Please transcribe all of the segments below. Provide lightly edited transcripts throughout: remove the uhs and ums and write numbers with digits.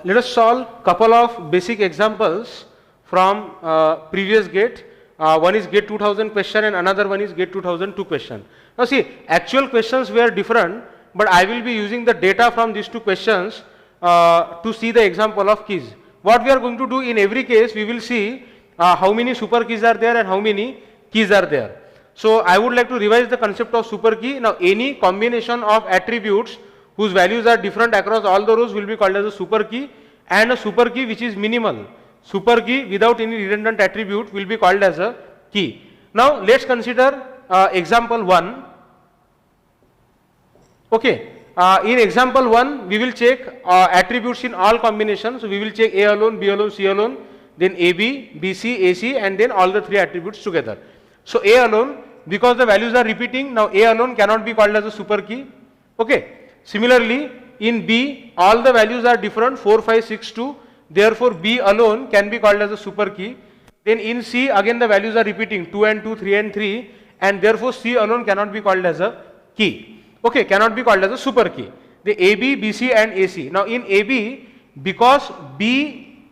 Let us solve couple of basic examples from previous GATE. One is GATE 2000 question and another one is GATE 2002 question. Now see, actual questions were different, but I will be using the data from these two questions to see the example of keys. What we are going to do in every case, we will see how many super keys are there and how many keys are there. So I would like to revise the concept of super key. Now any combination of attributes whose values are different across all the rows will be called as a super key, and a super key which is minimal, super key without any redundant attribute, will be called as a key. Now let's consider example 1. Okay, in example 1 we will check attributes in all combinations. So we will check A alone, B alone, C alone, then AB, BC, AC, and then all the three attributes together. So A alone, because the values are repeating, now A alone cannot be called as a super key. Okay. Similarly, in B, all the values are different, 4, 5, 6, 2. Therefore, B alone can be called as a super key. Then in C, again the values are repeating, 2 and 2, 3 and 3. And therefore, C alone cannot be called as a key. Okay, cannot be called as a super key. The AB, BC and AC. Now, in AB, because B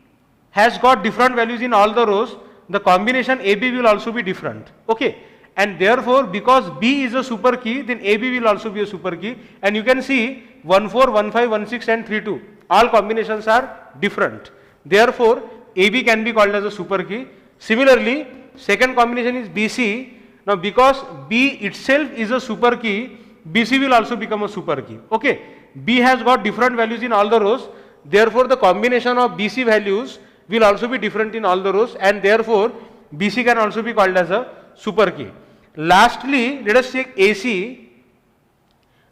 has got different values in all the rows, the combination AB will also be different. Okay. And therefore, because B is a super key, then AB will also be a super key. And you can see 1, 4, 1, 5, 1, 6 and 3, 2. All combinations are different. Therefore, AB can be called as a super key. Similarly, second combination is BC. Now, because B itself is a super key, BC will also become a super key. Okay. B has got different values in all the rows. Therefore, the combination of BC values will also be different in all the rows. And therefore, BC can also be called as a super key. Lastly, let us take AC.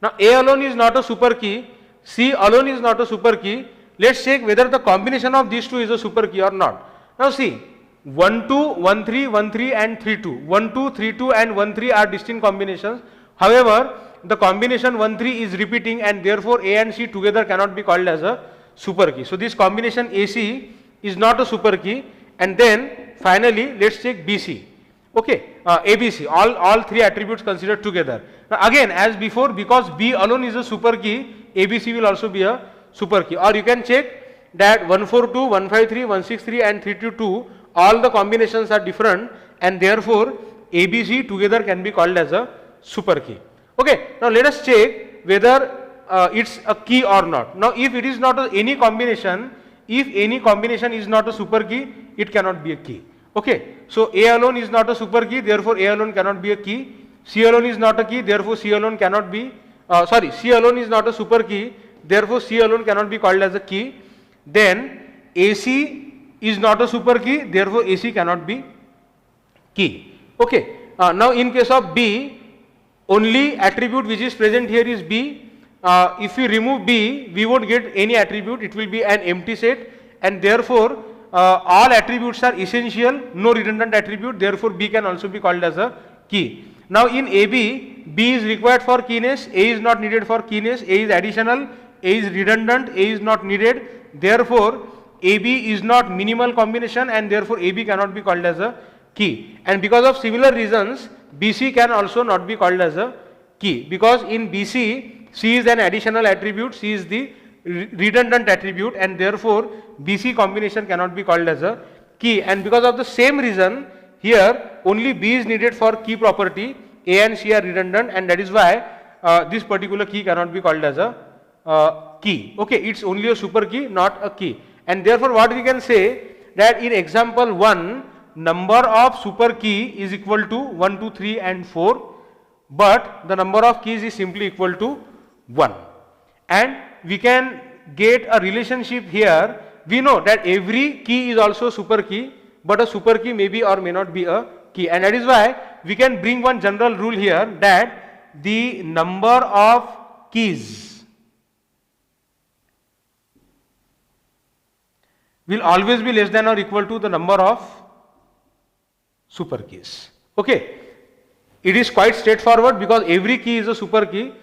Now A alone is not a super key, C alone is not a super key. Let's check whether the combination of these two is a super key or not. Now see, 1, 2, 1, 3, 1, 3 and 3, 2. 1, 2, 3, 2 and 1, 3 are distinct combinations. However, the combination 1, 3 is repeating and therefore A and C together cannot be called as a super key. So this combination AC is not a super key. And then finally, let's check BC. Okay, ABC, all three attributes considered together. Now again, as before, because B alone is a super key, ABC will also be a super key. Or you can check that 142, 153, 163 and 322, all the combinations are different and therefore ABC together can be called as a super key. Okay, now let us check whether it's a key or not. Now if it is not any combination, if any combination is not a super key, it cannot be a key. Okay, so A alone is not a super key, therefore A alone cannot be a key. C alone is not a key, therefore C alone cannot be, C alone is not a super key, therefore C alone cannot be called as a key. Then AC is not a super key, therefore AC cannot be key. Okay, now in case of B, only attribute which is present here is B. If we remove B, we won't get any attribute, it will be an empty set, and therefore all attributes are essential, no redundant attribute, therefore B can also be called as a key. Now in AB, B is required for keyness, A is not needed for keyness, A is additional, A is redundant, A is not needed, therefore AB is not minimal combination and therefore AB cannot be called as a key. And because of similar reasons, BC can also not be called as a key, because in BC, C is an additional attribute, C is the redundant attribute and therefore BC combination cannot be called as a key. And because of the same reason, here only B is needed for key property, A and C are redundant, and that is why this particular key cannot be called as a key. Okay, it's only a super key, not a key. And therefore what we can say, that in example 1, number of super key is equal to 1, 2, 3 and 4, but the number of keys is simply equal to 1. And we can get a relationship here. We know that every key is also a super key, but a super key may be or may not be a key, and that is why we can bring one general rule here, that the number of keys will always be less than or equal to the number of super keys. Okay, it is quite straightforward because every key is a super key.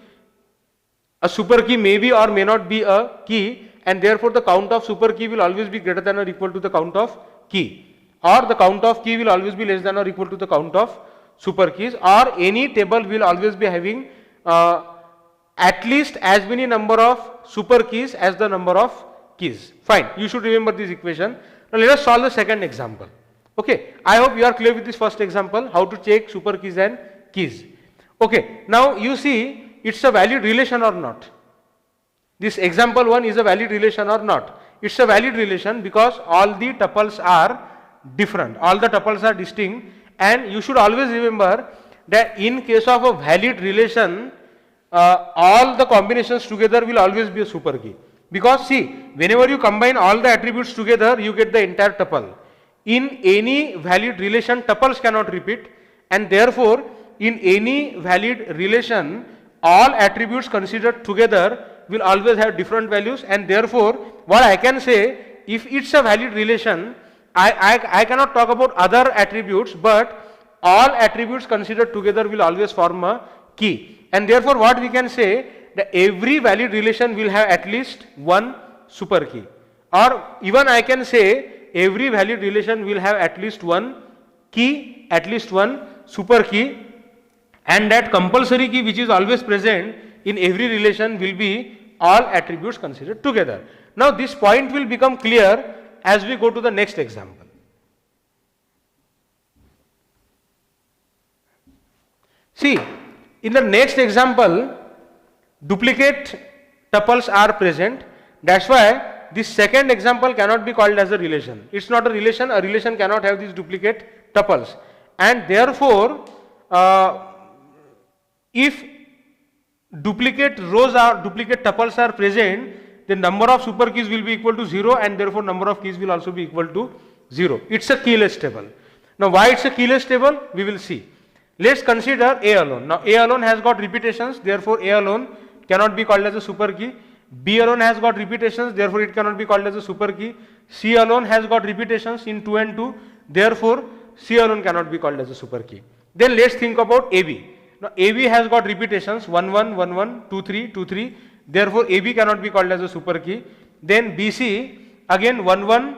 A super key may be or may not be a key, and therefore the count of super key will always be greater than or equal to the count of key, or the count of key will always be less than or equal to the count of super keys, or any table will always be having at least as many number of super keys as the number of keys. Fine, you should remember this equation. Now let us solve the second example. Okay, I hope you are clear with this first example, how to check super keys and keys. Okay, now you see it's a valid relation or not. This example 1 is a valid relation or not. It's a valid relation because all the tuples are different, all the tuples are distinct, and you should always remember that in case of a valid relation, all the combinations together will always be a super key. Because see, whenever you combine all the attributes together, you get the entire tuple. In any valid relation, tuples cannot repeat, and therefore in any valid relation, all attributes considered together will always have different values, and therefore what I can say, if it's a valid relation, I cannot talk about other attributes, but all attributes considered together will always form a key, and therefore what we can say, that every valid relation will have at least one super key, or even I can say every valid relation will have at least one key, at least one super key, and that compulsory key which is always present in every relation will be all attributes considered together. Now this point will become clear as we go to the next example. See, in the next example, duplicate tuples are present. That's why this second example cannot be called as a relation. It's not a relation cannot have these duplicate tuples, and therefore if duplicate tuples are present, the number of super keys will be equal to 0, and therefore number of keys will also be equal to 0. It's a keyless table. Now why it's a keyless table, we will see. Let's consider A alone. Now A alone has got repetitions, therefore A alone cannot be called as a super key. B alone has got repetitions, therefore it cannot be called as a super key. C alone has got repetitions in 2 and 2, therefore C alone cannot be called as a super key. Then let's think about AB. Now AB has got repetitions 1 1 1 1 2 3 2 3, therefore AB cannot be called as a super key. Then BC again 1 1,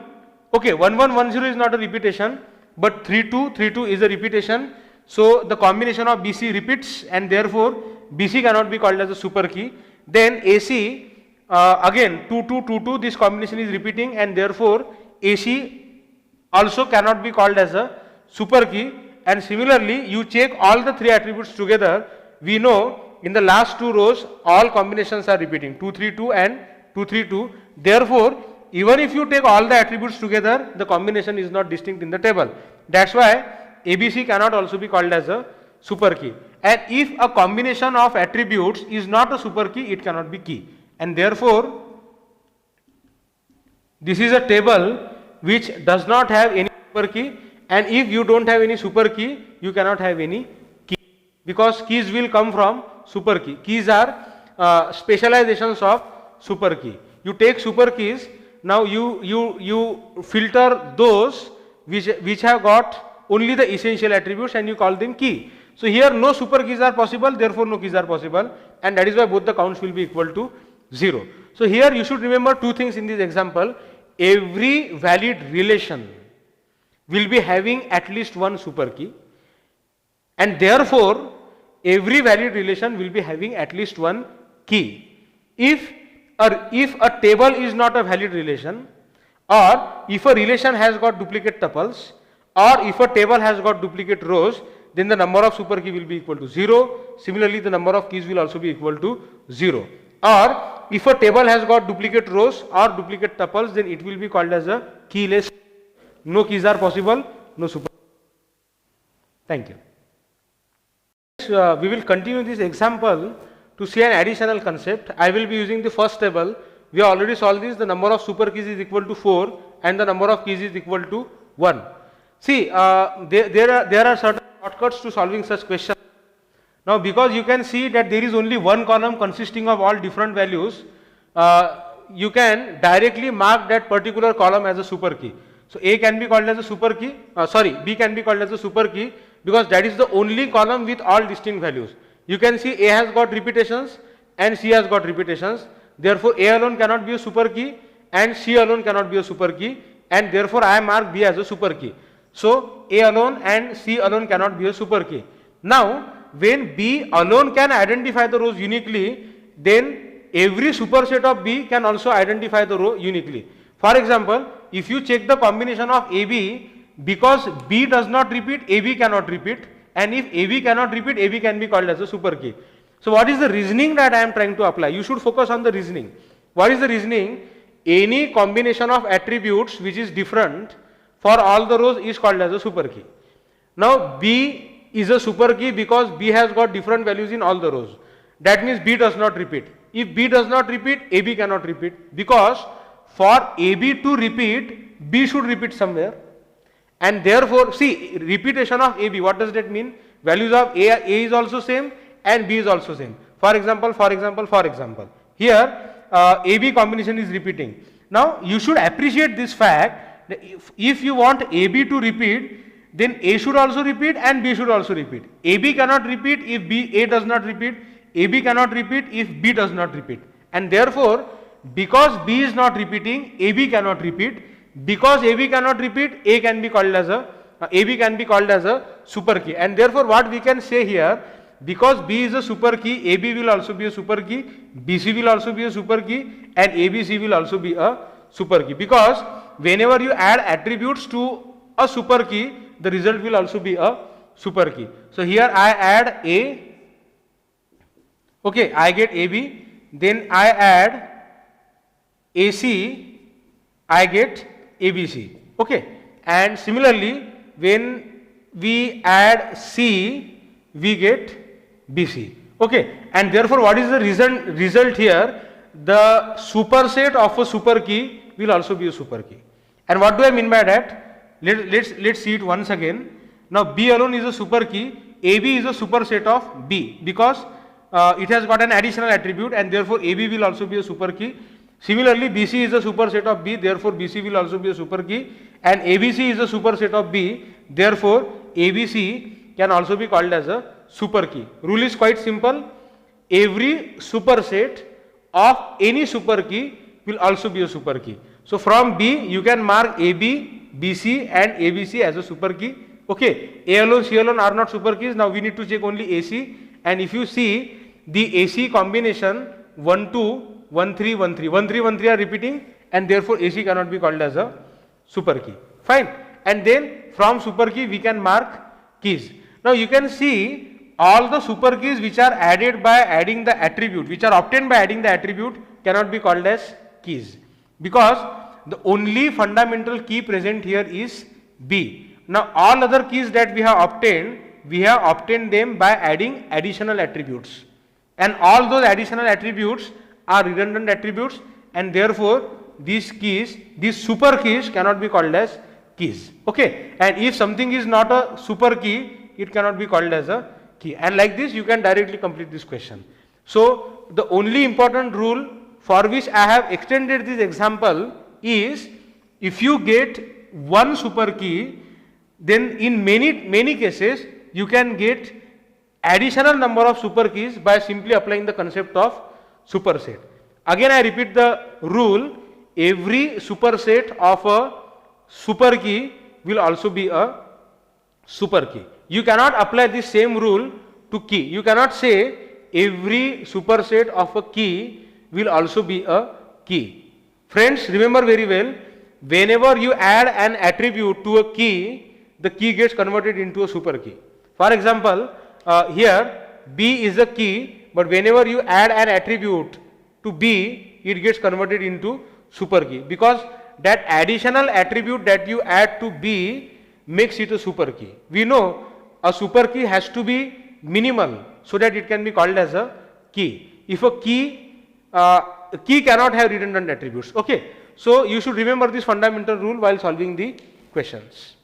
okay, 1 1 1 0 is not a repetition, but 3 2 3 2 is a repetition, so the combination of BC repeats, and therefore BC cannot be called as a super key. Then AC again 2 2 2 2, this combination is repeating, and therefore AC also cannot be called as a super key. And similarly, you check all the three attributes together, we know in the last two rows all combinations are repeating 2 3 2 and 2 3 2, therefore even if you take all the attributes together, the combination is not distinct in the table. That's why ABC cannot also be called as a super key, and if a combination of attributes is not a super key, it cannot be key, and therefore this is a table which does not have any super key, and if you don't have any super key, you cannot have any key, because keys will come from super key. Keys are specializations of super key. You take super keys, now you filter those which have got only the essential attributes, and you call them key. So here no super keys are possible, therefore no keys are possible, and that is why both the counts will be equal to 0. So here you should remember two things in this example. Every valid relation will be having at least one super key, and therefore every valid relation will be having at least one key. If a table is not a valid relation, or if a relation has got duplicate tuples, or if a table has got duplicate rows, then the number of super key will be equal to 0. Similarly, the number of keys will also be equal to 0. Or if a table has got duplicate rows or duplicate tuples, then it will be called as a keyless. No keys are possible, no super. Thank you. We will continue this example to see an additional concept. I will be using the first table. We have already solved this. The number of super keys is equal to 4 and the number of keys is equal to 1. See, there are certain shortcuts to solving such questions. Now, because you can see that there is only one column consisting of all different values, you can directly mark that particular column as a super key. So A can be called as a super key, B can be called as a super key, because that is the only column with all distinct values. You can see A has got repetitions and C has got repetitions, therefore A alone cannot be a super key and C alone cannot be a super key, and therefore I mark B as a super key. So A alone and C alone cannot be a super key. Now when B alone can identify the rows uniquely, then every superset of B can also identify the row uniquely. For example, if you check the combination of AB, because B does not repeat, AB cannot repeat, and if AB cannot repeat, AB can be called as a super key. So what is the reasoning that I am trying to apply? You should focus on the reasoning. What is the reasoning? Any combination of attributes which is different for all the rows is called as a super key. Now B is a super key because B has got different values in all the rows. That means B does not repeat. If B does not repeat, AB cannot repeat, because for AB to repeat, B should repeat somewhere. And therefore, see, repetition of AB, what does that mean? Values of A is also same and B is also same. For example, here AB combination is repeating. Now you should appreciate this fact that if you want AB to repeat, then A should also repeat and B should also repeat. AB cannot repeat if A does not repeat. AB cannot repeat if B does not repeat. And therefore, because B is not repeating, AB cannot repeat. Because AB cannot repeat, AB can be called as a super key. And therefore, what we can say here, because B is a super key, AB will also be a super key, BC will also be a super key, and ABC will also be a super key. Because whenever you add attributes to a super key, the result will also be a super key. So here I add A, okay, I get AB, then I add AC, I get ABC, okay. And similarly, when we add C, we get BC, okay. And therefore, what is the result here? The superset of a super key will also be a super key. And what do I mean by that? Let's see it once again. Now B alone is a super key, AB is a superset of B, because it has got an additional attribute, and therefore AB will also be a super key. Similarly, BC is a superset of B, therefore BC will also be a super key, and ABC is a superset of B, therefore ABC can also be called as a super key. Rule is quite simple. Every superset of any super key will also be a super key. So from B you can mark AB, BC and ABC as a super key. Okay, A alone, C alone are not super keys. Now we need to check only AC, and if you see the AC combination 1 2 1 3 1 3 1 3 1 3 are repeating, and therefore AC cannot be called as a super key. Fine. And then from super key we can mark keys. Now you can see all the super keys which are added by adding the attribute, which are obtained by adding the attribute, cannot be called as keys, because the only fundamental key present here is B. Now all other keys that we have obtained them by adding additional attributes, and all those additional attributes are redundant attributes, and therefore these super keys cannot be called as keys, okay. And if something is not a super key, it cannot be called as a key, and like this you can directly complete this question. So the only important rule for which I have extended this example is, if you get one super key, then in many cases you can get additional number of super keys by simply applying the concept of superset. Again I repeat the rule, every superset of a super key will also be a super key. You cannot apply the same rule to key. You cannot say every superset of a key will also be a key. Friends, remember very well, whenever you add an attribute to a key, the key gets converted into a super key. For example, here B is a key, but whenever you add an attribute to B, it gets converted into super key, because that additional attribute that you add to B makes it a super key. We know a super key has to be minimal so that it can be called as a key. If a key cannot have redundant attributes, okay. So you should remember this fundamental rule while solving the questions.